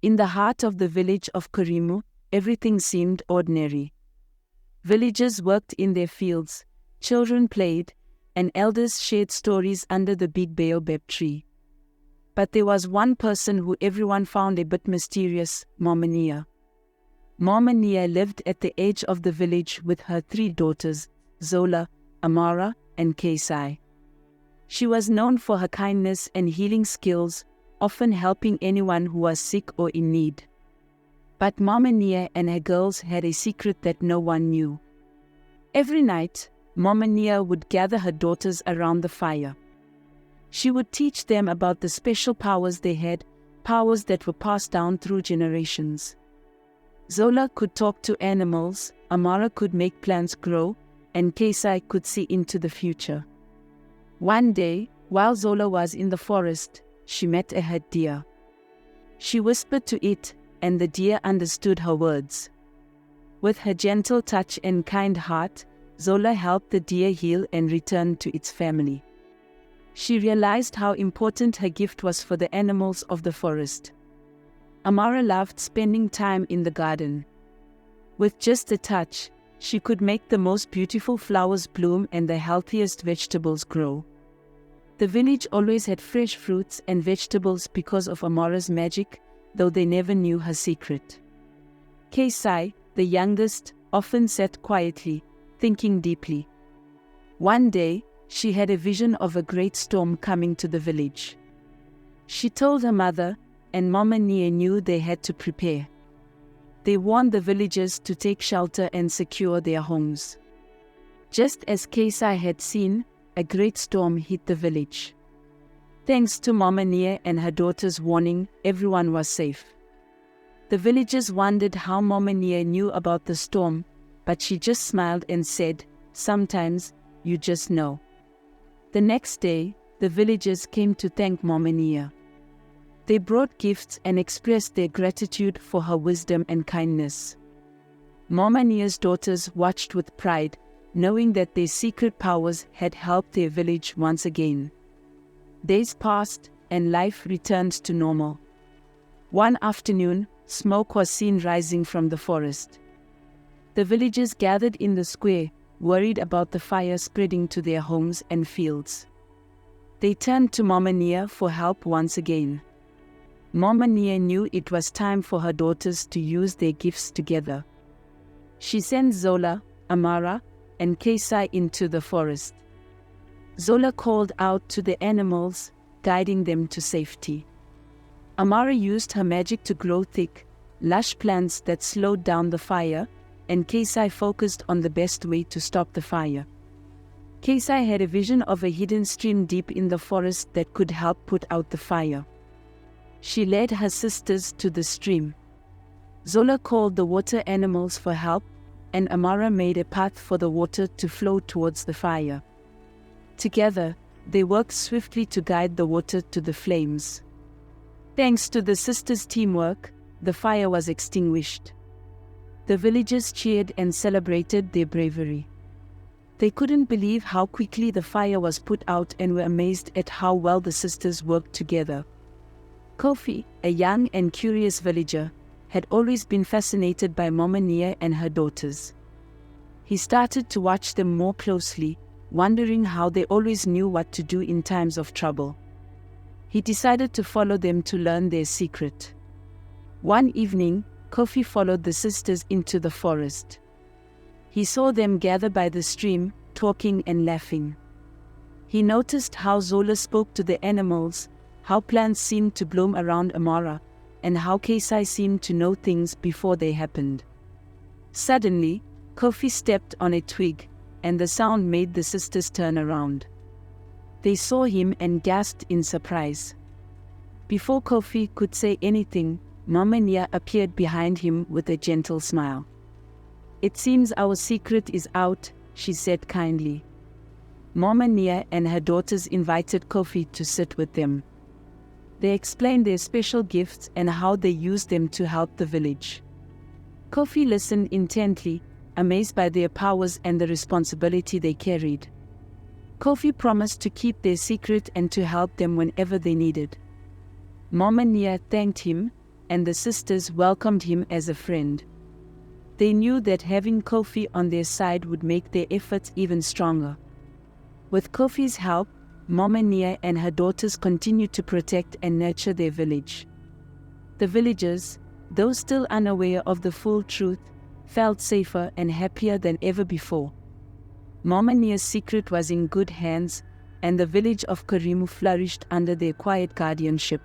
In the heart of the village of Kurimu, everything seemed ordinary. Villagers worked in their fields, children played, and elders shared stories under the big baobab tree. But there was one person who everyone found a bit mysterious, Momania. Momania lived at the edge of the village with her 3 daughters, Zola, Amara, and Kesai. She was known for her kindness and healing skills, often helping anyone who was sick or in need. But Momania and her girls had a secret that no one knew. Every night, Momania would gather her daughters around the fire. She would teach them about the special powers they had, powers that were passed down through generations. Zola could talk to animals, Amara could make plants grow, and Kesai could see into the future. One day, while Zola was in the forest, she met a herd deer. She whispered to it, and the deer understood her words. With her gentle touch and kind heart, Zola helped the deer heal and return to its family. She realized how important her gift was for the animals of the forest. Amara loved spending time in the garden. With just a touch, she could make the most beautiful flowers bloom and the healthiest vegetables grow. The village always had fresh fruits and vegetables because of Amara's magic, though they never knew her secret. Kesai, the youngest, often sat quietly, thinking deeply. One day, she had a vision of a great storm coming to the village. She told her mother, and Momania knew they had to prepare. They warned the villagers to take shelter and secure their homes. Just as Kesai had seen, a great storm hit the village. Thanks to Momania and her daughter's warning, everyone was safe. The villagers wondered how Momania knew about the storm, but she just smiled and said, "Sometimes, you just know." The next day, the villagers came to thank Momania. They brought gifts and expressed their gratitude for her wisdom and kindness. Momania's daughters watched with pride, knowing that their secret powers had helped their village once again. Days passed, and life returned to normal. One afternoon, smoke was seen rising from the forest. The villagers gathered in the square, worried about the fire spreading to their homes and fields. They turned to Momania for help once again. Momania knew it was time for her daughters to use their gifts together. She sent Zola, Amara, and Kesai into the forest. Zola called out to the animals, guiding them to safety. Amara used her magic to grow thick, lush plants that slowed down the fire, and Kesai focused on the best way to stop the fire. Kesai had a vision of a hidden stream deep in the forest that could help put out the fire. She led her sisters to the stream. Zola called the water animals for help, and Amara made a path for the water to flow towards the fire. Together, they worked swiftly to guide the water to the flames. Thanks to the sisters' teamwork, the fire was extinguished. The villagers cheered and celebrated their bravery. They couldn't believe how quickly the fire was put out and were amazed at how well the sisters worked together. Kofi, a young and curious villager, had always been fascinated by Momania and her daughters. He started to watch them more closely, wondering how they always knew what to do in times of trouble. He decided to follow them to learn their secret. One evening, Kofi followed the sisters into the forest. He saw them gather by the stream, talking and laughing. He noticed how Zola spoke to the animals, how plants seemed to bloom around Amara, and how Kesai seemed to know things before they happened. Suddenly, Kofi stepped on a twig, and the sound made the sisters turn around. They saw him and gasped in surprise. Before Kofi could say anything, Momania appeared behind him with a gentle smile. "It seems our secret is out," she said kindly. Momania and her daughters invited Kofi to sit with them. They explained their special gifts and how they used them to help the village. Kofi listened intently, amazed by their powers and the responsibility they carried. Kofi promised to keep their secret and to help them whenever they needed. Momania thanked him, and the sisters welcomed him as a friend. They knew that having Kofi on their side would make their efforts even stronger. With Kofi's help, Mama Nia and her daughters continued to protect and nurture their village. The villagers, though still unaware of the full truth, felt safer and happier than ever before. Mama Nia's secret was in good hands, and the village of Karimu flourished under their quiet guardianship.